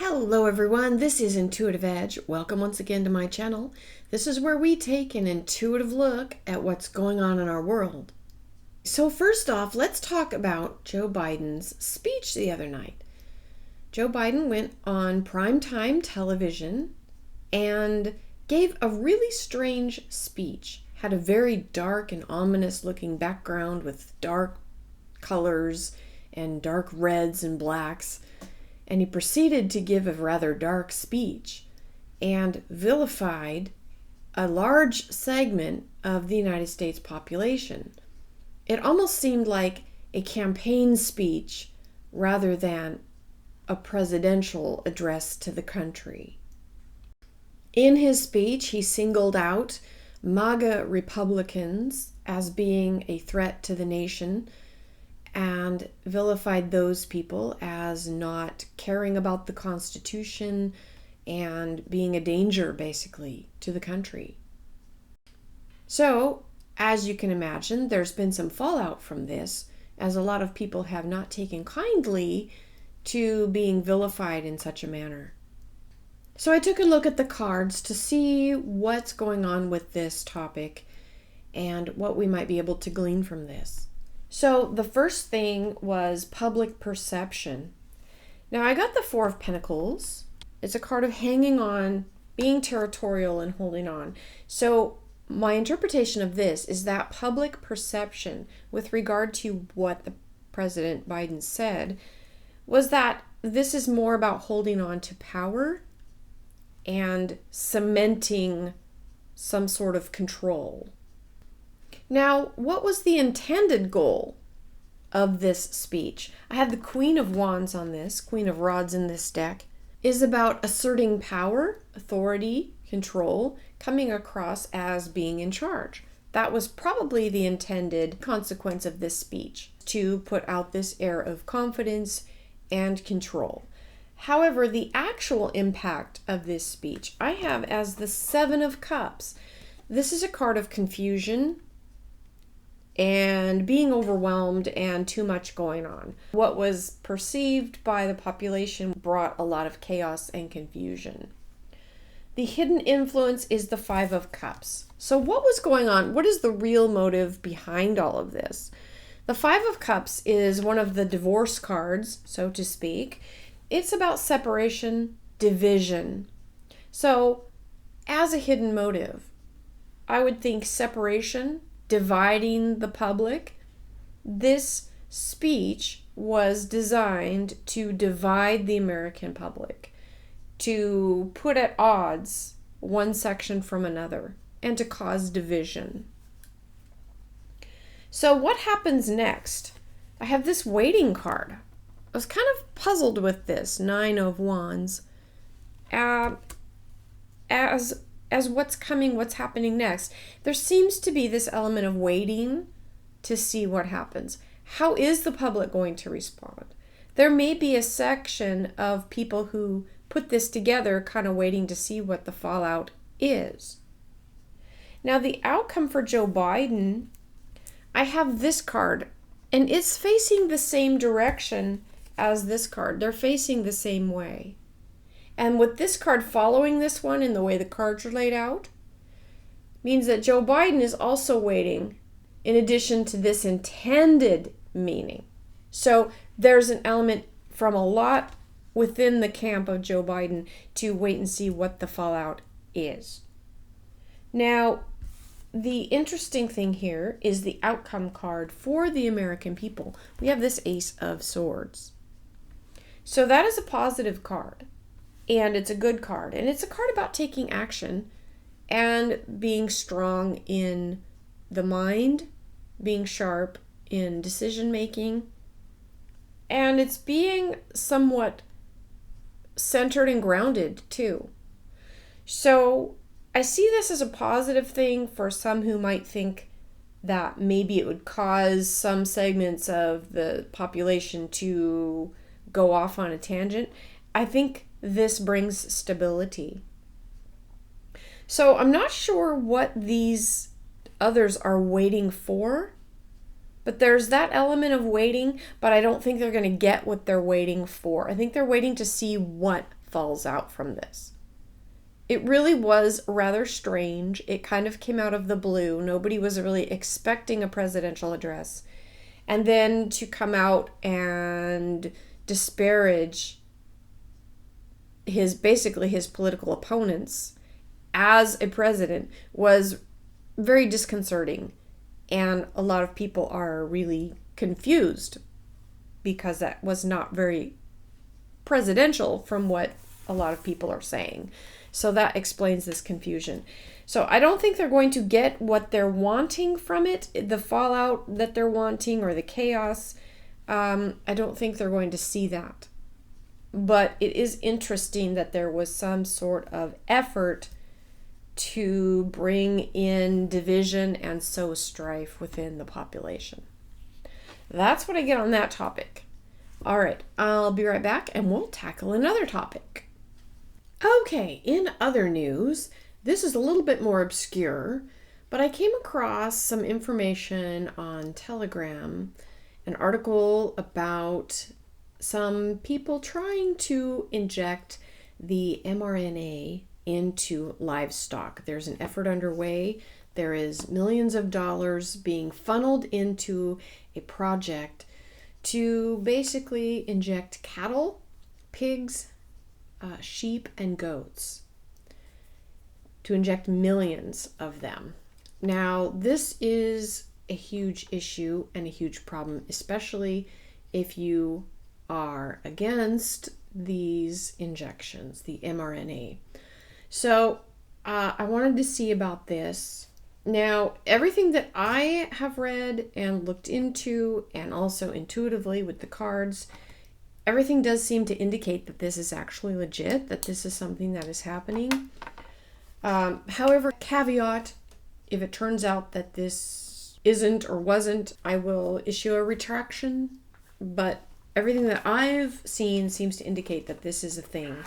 Hello everyone, this is IntuitiveEdge. Welcome once again to my channel. This is where we take an intuitive look at what's going on in our world. So first off, let's talk about Joe Biden's speech the other night. Joe Biden went on primetime television and gave a really strange speech. Had a very dark and ominous looking background with dark colors and dark reds and blacks. And he proceeded to give a rather dark speech and vilified a large segment of the United States population. It almost seemed like a campaign speech rather than a presidential address to the country. In his speech, he singled out MAGA Republicans as being a threat to the nation and vilified those people as not caring about the Constitution and being a danger, basically, to the country. So, as you can imagine, there's been some fallout from this, as a lot of people have not taken kindly to being vilified in such a manner. So I took a look at the cards to see what's going on with this topic and what we might be able to glean from this. So the first thing was public perception. Now I got the Four of Pentacles. It's a card of hanging on, being territorial and holding on. So my interpretation of this is that public perception with regard to what the President Biden said was that this is more about holding on to power and cementing some sort of control. Now, what was the intended goal of this speech? I had the Queen of Wands on this, Queen of Rods in this deck, is about asserting power, authority, control, coming across as being in charge. That was probably the intended consequence of this speech, to put out this air of confidence and control. However, the actual impact of this speech I have as the Seven of Cups. This is a card of confusion and being overwhelmed and too much going on. What was perceived by the population brought a lot of chaos and confusion. The hidden influence is the Five of Cups. So what was going on? What is the real motive behind all of this? The Five of Cups is one of the divorce cards, so to speak. It's about separation, division. So as a hidden motive, I would think separation, dividing the public. This speech was designed to divide the American public, to put at odds one section from another, and to cause division. So what happens next? I have this waiting card. I was kind of puzzled with this Nine of Wands as what's coming, what's happening next. There seems to be this element of waiting to see what happens. How is the public going to respond? There may be a section of people who put this together kind of waiting to see what the fallout is. Now the outcome for Joe Biden, I have this card, and it's facing the same direction as this card. They're facing the same way. And with this card following this one in the way the cards are laid out, means that Joe Biden is also waiting in addition to this intended meaning. So there's an element from a lot within the camp of Joe Biden to wait and see what the fallout is. Now, the interesting thing here is the outcome card for the American people. We have this Ace of Swords. So that is a positive card. And it's a good card. And it's a card about taking action and being strong in the mind, being sharp in decision making. And it's being somewhat centered and grounded too. So I see this as a positive thing for some who might think that maybe it would cause some segments of the population to go off on a tangent. I think this brings stability. So I'm not sure what these others are waiting for, But there's that element of waiting, but I don't think they're going to get what they're waiting for. I think they're waiting to see what falls out from this. It really was rather strange. It kind of came out of the blue. Nobody was really expecting a presidential address. And then to come out and disparage basically his political opponents as a president was very disconcerting. And a lot of people are really confused because that was not very presidential from what a lot of people are saying. So that explains this confusion. So I don't think they're going to get what they're wanting from it, the fallout that they're wanting or the chaos. I don't think they're going to see that. But it is interesting that there was some sort of effort to bring in division and sow strife within the population. That's what I get on that topic. All right, I'll be right back and we'll tackle another topic. Okay, in other news, this is a little bit more obscure, but I came across some information on Telegram, an article about some people trying to inject the mRNA into livestock. There's an effort underway. There is millions of dollars being funneled into a project to basically inject cattle, pigs, sheep, and goats, to inject millions of them. Now, this is a huge issue and a huge problem, especially if you are against these injections, the mRNA. So I wanted to see about this. Now, everything that I have read and looked into, and also intuitively with the cards, everything does seem to indicate that this is actually legit, that this is something that is happening. However, caveat, if it turns out that this isn't or wasn't, I will issue a retraction. But everything that I've seen seems to indicate that this is a thing,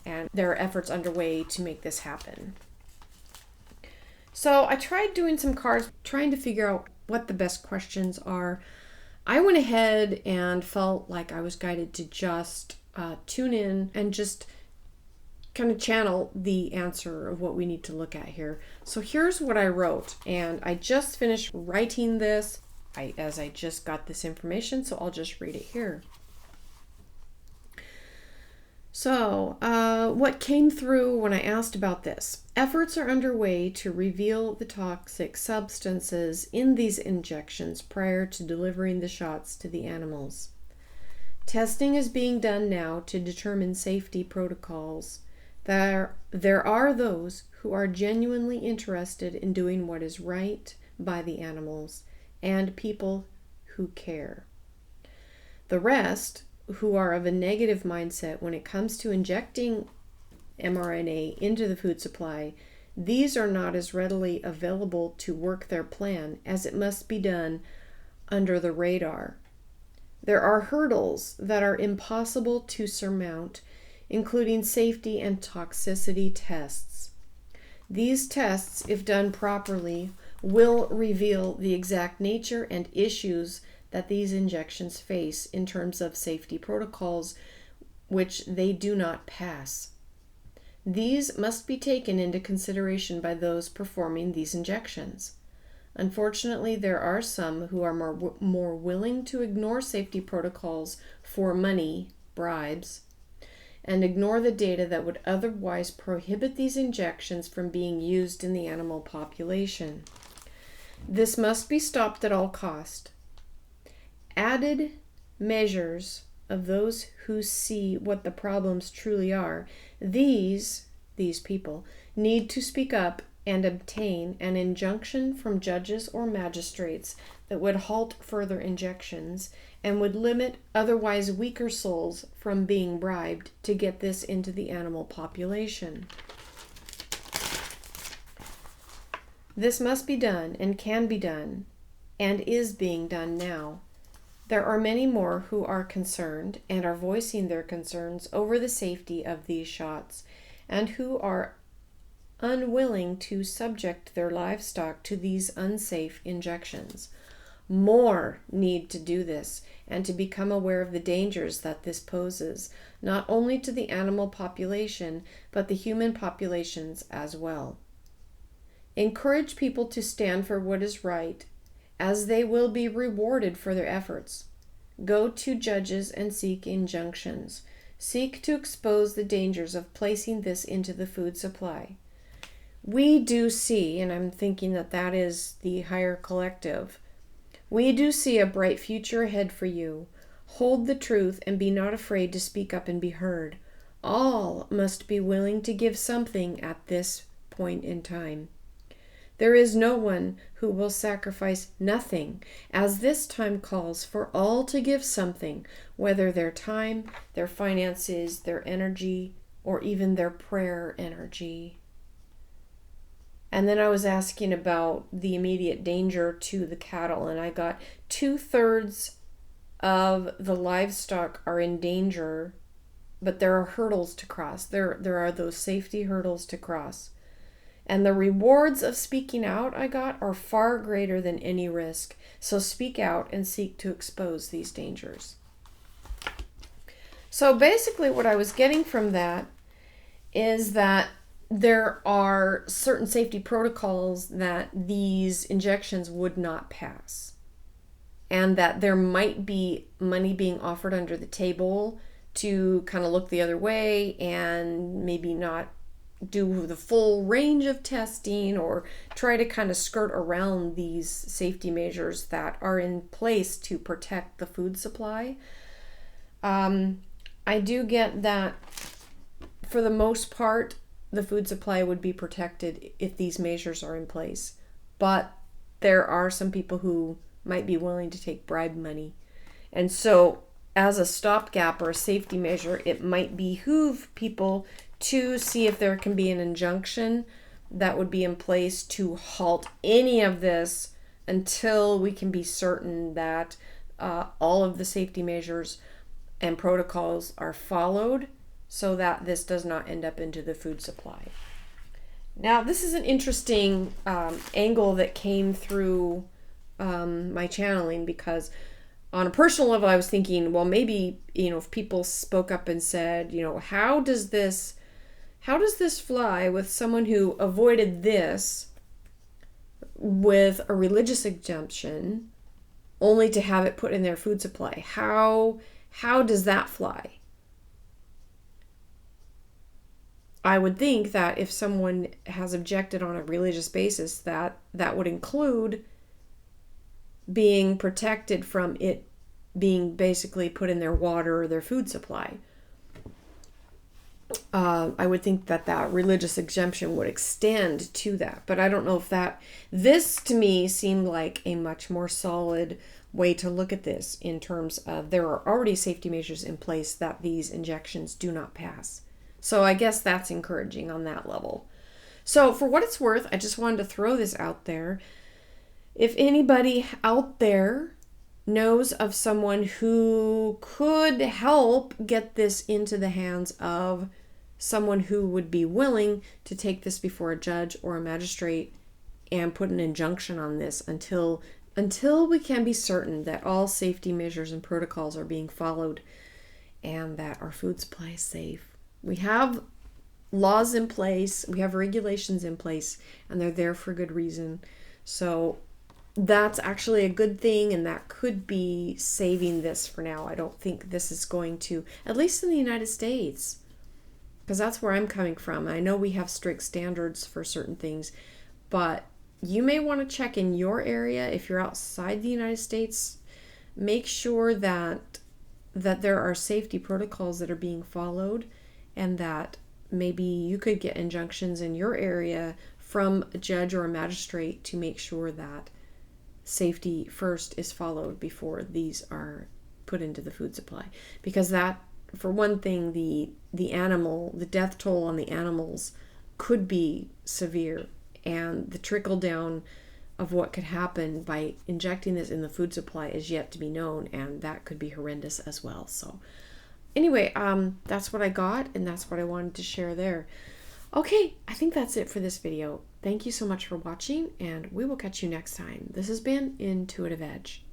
and there are efforts underway to make this happen. So I tried doing some cards, trying to figure out what the best questions are. I went ahead and felt like I was guided to just tune in and just kind of channel the answer of what we need to look at here. So here's what I wrote, and I just finished writing this as I just got this information, so I'll just read it here. So, what came through when I asked about this? Efforts are underway to reveal the toxic substances in these injections prior to delivering the shots to the animals. Testing is being done now to determine safety protocols. There are those who are genuinely interested in doing what is right by the animals and people who care. The rest, who are of a negative mindset when it comes to injecting mRNA into the food supply, these are not as readily available to work their plan as it must be done under the radar. There are hurdles that are impossible to surmount, including safety and toxicity tests. These tests, if done properly, will reveal the exact nature and issues that these injections face in terms of safety protocols, which they do not pass. These must be taken into consideration by those performing these injections. Unfortunately, there are some who are more willing to ignore safety protocols for money, bribes, and ignore the data that would otherwise prohibit these injections from being used in the animal population. This must be stopped at all cost. Added measures of those who see what the problems truly are, these people need to speak up and obtain an injunction from judges or magistrates that would halt further injections and would limit otherwise weaker souls from being bribed to get this into the animal population. This must be done and can be done and is being done now. There are many more who are concerned and are voicing their concerns over the safety of these shots and who are unwilling to subject their livestock to these unsafe injections. more need to do this and to become aware of the dangers that this poses, not only to the animal population, but the human populations as well. Encourage people to stand for what is right, as they will be rewarded for their efforts. Go to judges and seek injunctions. Seek to expose the dangers of placing this into the food supply. We do see, and I'm thinking that that is the higher collective, we do see a bright future ahead for you. Hold the truth and be not afraid to speak up and be heard. All must be willing to give something at this point in time. There is no one who will sacrifice nothing, as this time calls for all to give something, whether their time, their finances, their energy, or even their prayer energy. And then I was asking about the immediate danger to the cattle, and I got 2/3 of the livestock are in danger, but there are hurdles to cross. There are those safety hurdles to cross. And the rewards of speaking out I got are far greater than any risk. So speak out and seek to expose these dangers. So basically what I was getting from that is that there are certain safety protocols that these injections would not pass. And that there might be money being offered under the table to kind of look the other way and maybe not do the full range of testing or try to kind of skirt around these safety measures that are in place to protect the food supply. I do get that for the most part, the food supply would be protected if these measures are in place. But there are some people who might be willing to take bribe money. And so as a stopgap or a safety measure, it might behoove people to see if there can be an injunction that would be in place to halt any of this until we can be certain that all of the safety measures and protocols are followed so that this does not end up into the food supply. Now, this is an interesting angle that came through my channeling, because on a personal level, I was thinking, well, maybe, if people spoke up and said, how does this fly with someone who avoided this with a religious exemption only to have it put in their food supply? How does that fly? I would think that if someone has objected on a religious basis, that would include being protected from it being basically put in their water or their food supply. I would think that religious exemption would extend to that, but I don't know if this to me seemed like a much more solid way to look at this, in terms of there are already safety measures in place that these injections do not pass. So I guess that's encouraging on that level. So for what it's worth, I just wanted to throw this out there. If anybody out there knows of someone who could help get this into the hands of someone who would be willing to take this before a judge or a magistrate and put an injunction on this until we can be certain that all safety measures and protocols are being followed and that our food supply is safe. We have laws in place, we have regulations in place, and they're there for good reason. So that's actually a good thing, and that could be saving this for now. I don't think this is going to, at least in the United States, because that's where I'm coming from. I know we have strict standards for certain things, but you may want to check in your area. If you're outside the United States, make sure that there are safety protocols that are being followed, and that maybe you could get injunctions in your area from a judge or a magistrate to make sure that safety first is followed before these are put into the food supply. Because that, for one thing, the death toll on the animals could be severe, and the trickle down of what could happen by injecting this in the food supply is yet to be known, and that could be horrendous as well. So anyway, that's what I got, and that's what I wanted to share there. Okay, I think that's it for this video. Thank you so much for watching, and we will catch you next time. This has been Intuitive Edge.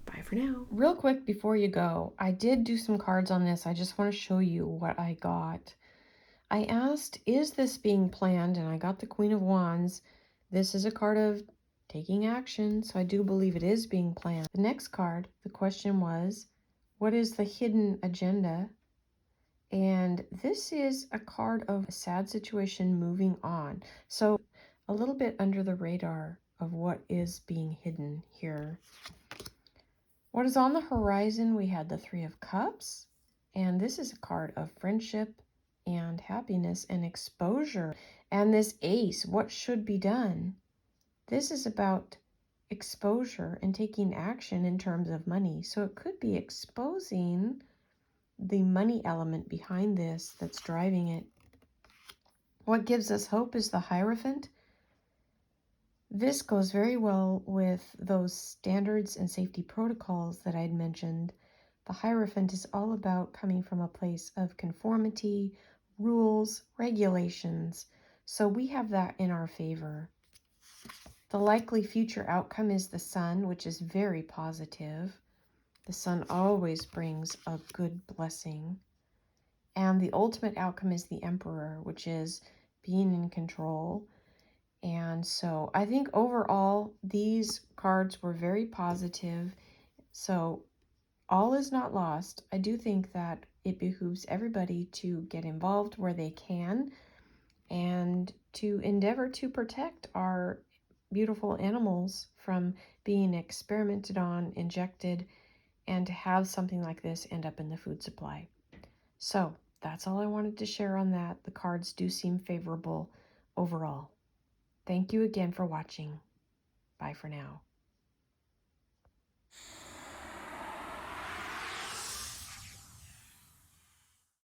Bye for now. Real quick before you go, I did do some cards on this. I just want to show you what I got. I asked, is this being planned? And I got the Queen of Wands. This is a card of taking action, so I do believe it is being planned. The next card, the question was, what is the hidden agenda? And this is a card of a sad situation moving on. So a little bit under the radar of what is being hidden here. What is on the horizon? We had the Three of Cups, and this is a card of friendship and happiness and exposure. And this Ace, what should be done? This is about exposure and taking action in terms of money. So it could be exposing the money element behind this that's driving it. What gives us hope is the Hierophant. This goes very well with those standards and safety protocols that I'd mentioned. The Hierophant is all about coming from a place of conformity, rules, regulations. So we have that in our favor. The likely future outcome is the Sun, which is very positive. The Sun always brings a good blessing. And the ultimate outcome is the Emperor, which is being in control. And so I think overall, these cards were very positive. So all is not lost. I do think that it behooves everybody to get involved where they can and to endeavor to protect our beautiful animals from being experimented on, injected, and to have something like this end up in the food supply. So that's all I wanted to share on that. The cards do seem favorable overall. Thank you again for watching. Bye for now.